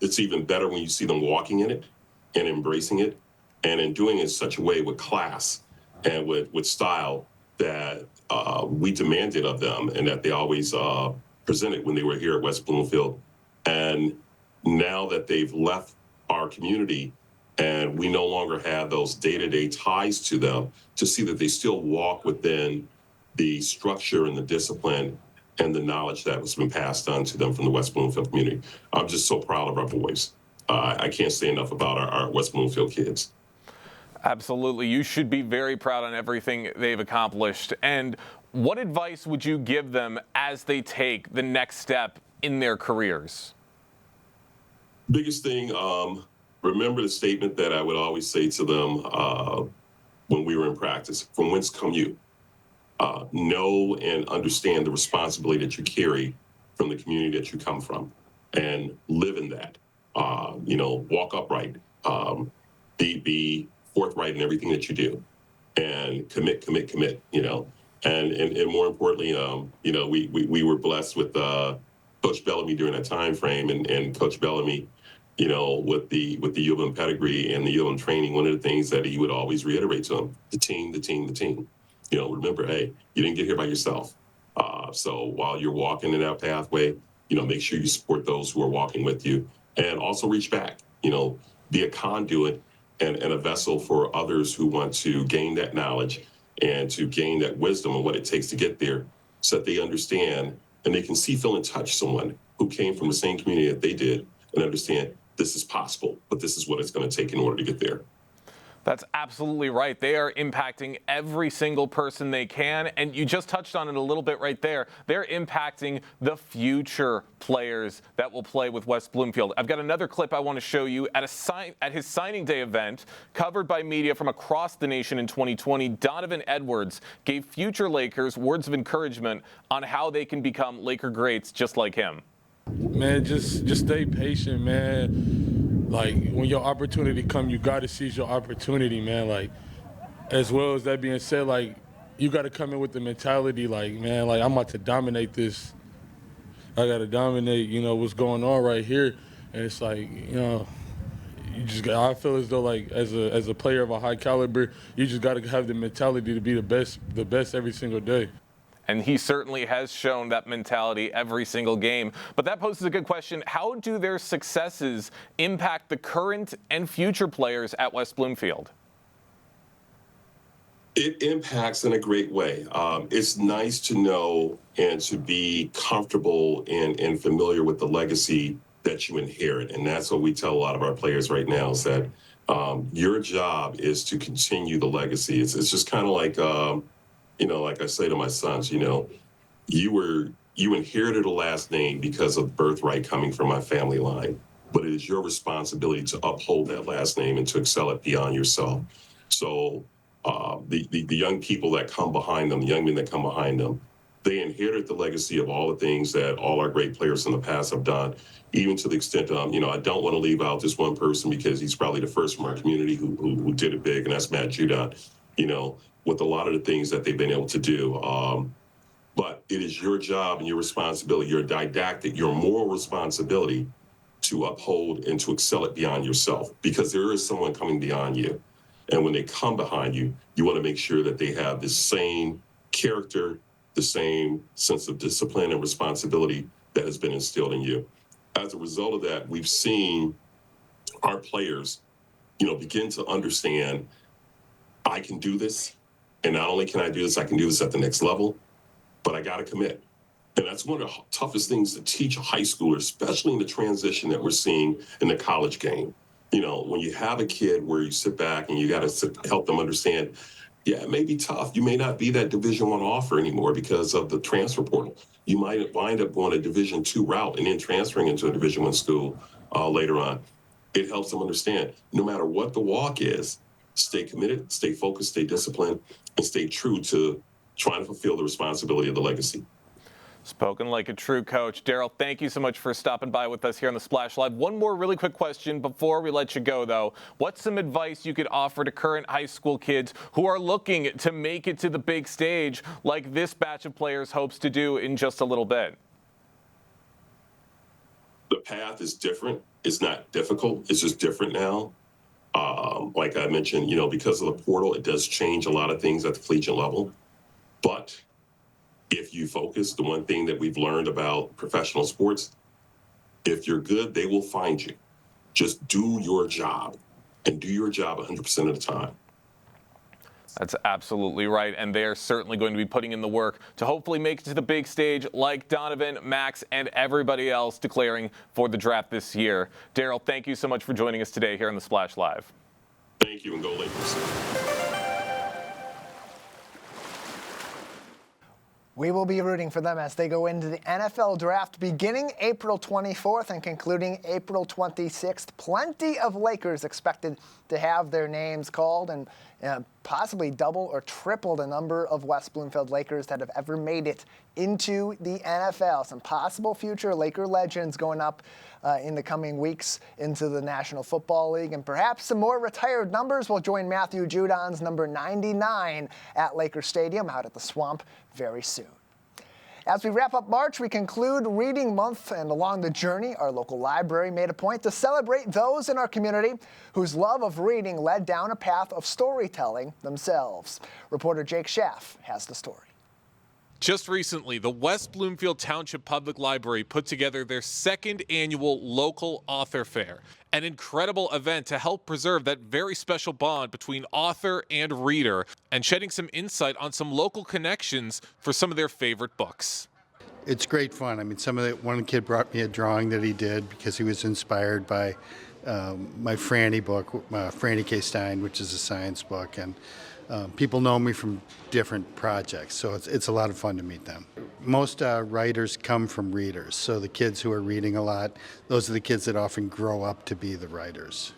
It's even better when you see them walking in it and embracing it, and in doing it in such a way with class and with style that we demanded of them and that they always presented when they were here at West Bloomfield. And now that they've left our community and we no longer have those day-to-day ties to them, to see that they still walk within the structure and the discipline and the knowledge that has been passed on to them from the West Bloomfield community. I'm just so proud of our boys. I can't say enough about our West Bloomfield kids. Absolutely. You should be very proud on everything they've accomplished. And what advice would you give them as they take the next step in their careers? Biggest thing, remember the statement that I would always say to them when we were in practice: from whence come you? Know and understand the responsibility that you carry from the community that you come from, and live in that. Walk upright, be forthright in everything that you do, and commit. And more importantly, we were blessed with Coach Bellamy during that time frame, and Coach Bellamy, with the U of M pedigree and the U of M training, one of the things that he would always reiterate to them: the team. Remember, hey, you didn't get here by yourself. So while you're walking in that pathway, make sure you support those who are walking with you, and also reach back. Be a conduit and a vessel for others who want to gain that knowledge and to gain that wisdom and what it takes to get there, so that they understand and they can see, feel, and touch someone who came from the same community that they did, and understand this is possible, but this is what it's going to take in order to get there. That's absolutely right. They are impacting every single person they can, and you just touched on it a little bit right there. They're impacting the future players that will play with West Bloomfield. I've got another clip I want to show you at his signing day event, covered by media from across the nation in 2020. Donovan Edwards gave future Lakers words of encouragement on how they can become Laker greats just like him. Man, just stay patient, man. Like, when your opportunity come, you got to seize your opportunity, man. Like, as well as that being said, like, you got to come in with the mentality, like, man, like, I'm about to dominate this. I got to dominate, you know, what's going on right here. And it's like, you know, I feel as though, like, as a player of a high caliber, you just got to have the mentality to be the best every single day. And he certainly has shown that mentality every single game. But that poses a good question. How do their successes impact the current and future players at West Bloomfield? It impacts in a great way. It's nice to know and to be comfortable and familiar with the legacy that you inherit. And that's what we tell a lot of our players right now, is that your job is to continue the legacy. It's just kind of like, you know, like I say to my sons, you know, you inherited a last name because of birthright coming from my family line, but it is your responsibility to uphold that last name and to excel it beyond yourself. So the young people that come behind them, the young men that come behind them, they inherited the legacy of all the things that all our great players in the past have done, even to the extent, you know, I don't want to leave out this one person because he's probably the first from our community who did it big, and that's Matt Judon, you know, with a lot of the things that they've been able to do. But it is your job and your responsibility, your didactic, your moral responsibility to uphold and to excel it beyond yourself, because there is someone coming beyond you. And when they come behind you, you want to make sure that they have the same character, the same sense of discipline and responsibility that has been instilled in you. As a result of that, we've seen our players, you know, begin to understand, I can do this. And not only can I do this, I can do this at the next level, but I got to commit. And that's one of the toughest things to teach a high schooler, especially in the transition that we're seeing in the college game. You know, when you have a kid where you sit back and you got to help them understand, yeah, it may be tough. You may not be that Division I offer anymore because of the transfer portal. You might wind up going a Division II route and then transferring into a Division I school later on. It helps them understand, no matter what the walk is, stay committed, stay focused, stay disciplined, and stay true to trying to fulfill the responsibility of the legacy. Spoken like a true coach. Daryl, thank you so much for stopping by with us here on the Splash Live. One more really quick question before we let you go, though. What's some advice you could offer to current high school kids who are looking to make it to the big stage like this batch of players hopes to do in just a little bit? The path is different. It's not difficult. It's just different now. Like I mentioned, you know, because of the portal, it does change a lot of things at the collegiate level. But if you focus, the one thing that we've learned about professional sports, if you're good, they will find you. Just do your job, and do your job 100% of the time. That's absolutely right, and they are certainly going to be putting in the work to hopefully make it to the big stage like Donovan, Max, and everybody else declaring for the draft this year. Daryl, thank you so much for joining us today here on the Splash Live. Thank you, and go Lakers. We will be rooting for them as they go into the NFL draft beginning April 24th and concluding April 26th. Plenty of Lakers expected to have their names called, and possibly double or triple the number of West Bloomfield Lakers that have ever made it into the NFL. Some possible future Laker legends going up in the coming weeks into the National Football League, and perhaps some more retired numbers will join Matthew Judon's number 99 at Laker Stadium out at the Swamp very soon. As we wrap up March, we conclude Reading Month, and along the journey, our local library made a point to celebrate those in our community whose love of reading led down a path of storytelling themselves. Reporter Jake Schaff has the story. Just recently, the West Bloomfield Township Public Library put together their second annual local author fair, an incredible event to help preserve that very special bond between author and reader, and shedding some insight on some local connections for some of their favorite books. It's great fun. I mean, one kid brought me a drawing that he did because he was inspired by my Franny book, Franny K. Stein, which is a science book, and people know me from different projects, so it's a lot of fun to meet them. Most writers come from readers, so the kids who are reading a lot, those are the kids that often grow up to be the writers.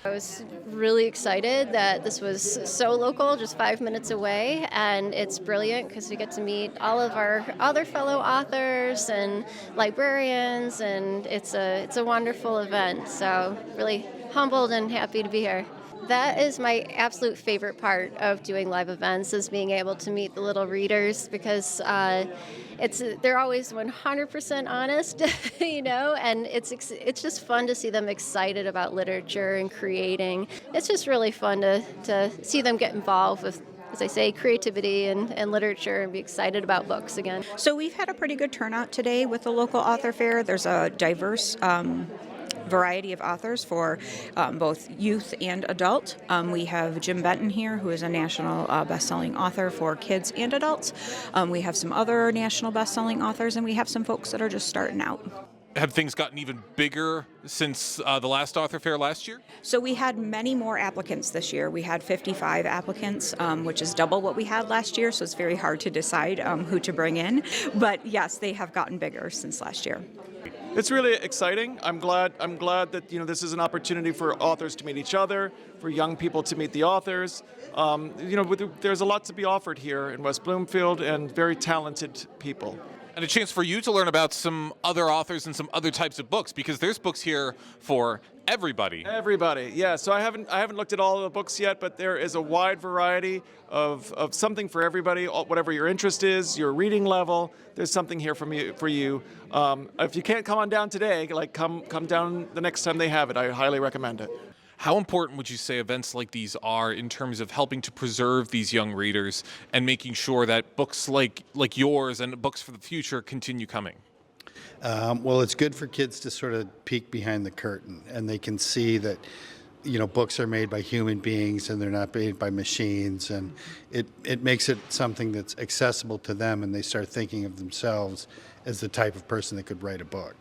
I was really excited that this was so local, just 5 minutes away, and it's brilliant because we get to meet all of our other fellow authors and librarians, and it's a wonderful event. So really humbled and happy to be here. That is my absolute favorite part of doing live events, is being able to meet the little readers, because they're always 100% honest, and it's just fun to see them excited about literature and creating. It's just really fun to see them get involved with, as I say, creativity and literature, and be excited about books again. So we've had a pretty good turnout today with the local author fair. There's a diverse variety of authors for both youth and adult. We have Jim Benton here, who is a national best-selling author for kids and adults. We have some other national best-selling authors, and we have some folks that are just starting out. Have things gotten even bigger since the last author fair last year? So we had many more applicants this year. We had 55 applicants, which is double what we had last year, so it's very hard to decide who to bring in. But yes, they have gotten bigger since last year. It's really exciting. I'm glad that this is an opportunity for authors to meet each other, for young people to meet the authors. There's a lot to be offered here in West Bloomfield, and very talented people. And a chance for you to learn about some other authors and some other types of books, because there's books here for everybody. Everybody, yeah. So I haven't looked at all of the books yet, but there is a wide variety of something for everybody. Whatever your interest is, your reading level, there's something here for you. If you can't come on down today, come down the next time they have it. I highly recommend it. How important would you say events like these are in terms of helping to preserve these young readers and making sure that books like yours and books for the future continue coming? Well, it's good for kids to sort of peek behind the curtain, and they can see that books are made by human beings and they're not made by machines, and it makes it something that's accessible to them, and they start thinking of themselves as the type of person that could write a book.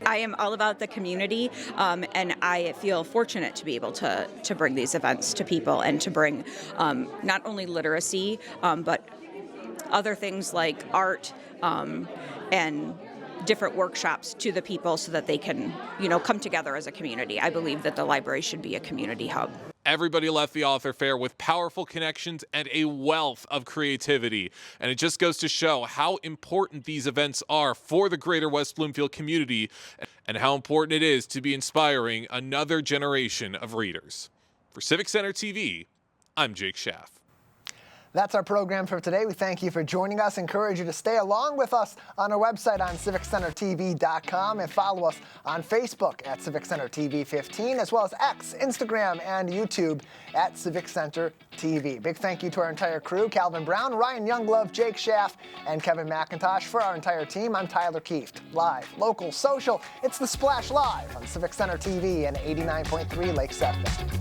I am all about the community, and I feel fortunate to be able to bring these events to people, and to bring not only literacy, but other things like art and different workshops to the people, so that they can, come together as a community. I believe that the library should be a community hub. Everybody left the author fair with powerful connections and a wealth of creativity. And it just goes to show how important these events are for the greater West Bloomfield community, and how important it is to be inspiring another generation of readers. For Civic Center TV, I'm Jake Schaff. That's our program for today. We thank you for joining us. Encourage you to stay along with us on our website on civiccentertv.com, and follow us on Facebook at Civic Center TV 15, as well as X, Instagram, and YouTube at Civic Center TV. Big thank you to our entire crew: Calvin Brown, Ryan Younglove, Jake Schaff, and Kevin McIntosh. For our entire team, I'm Tyler Kieft. Live, local, social, it's The Splash Live on Civic Center TV and 89.3 Lakes FM.